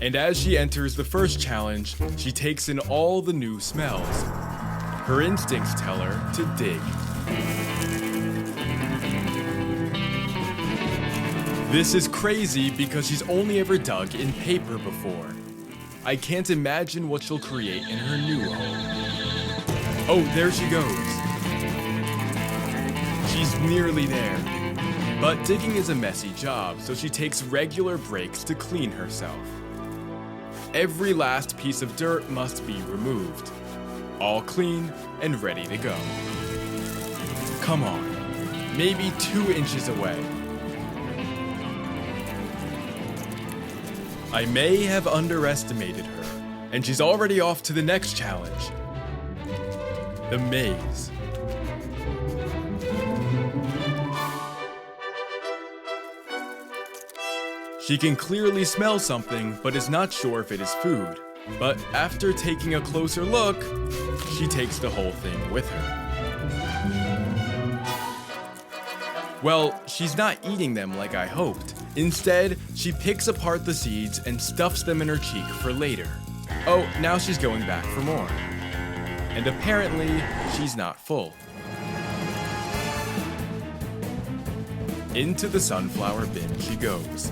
And as she enters the first challenge, she takes in all the new smells. Her instincts tell her to dig. This is crazy because she's only ever dug in paper before. I can't imagine what she'll create in her new home. Oh, there she goes. She's nearly there. But digging is a messy job, so she takes regular breaks to clean herself. Every last piece of dirt must be removed. All clean and ready to go. Come on, maybe 2 inches away. I may have underestimated her, and she's already off to the next challenge. The maze. She can clearly smell something, but is not sure if it is food. But after taking a closer look, she takes the whole thing with her. Well, she's not eating them like I hoped. Instead, she picks apart the seeds and stuffs them in her cheek for later. Oh, now she's going back for more. And apparently, she's not full. Into the sunflower bin she goes.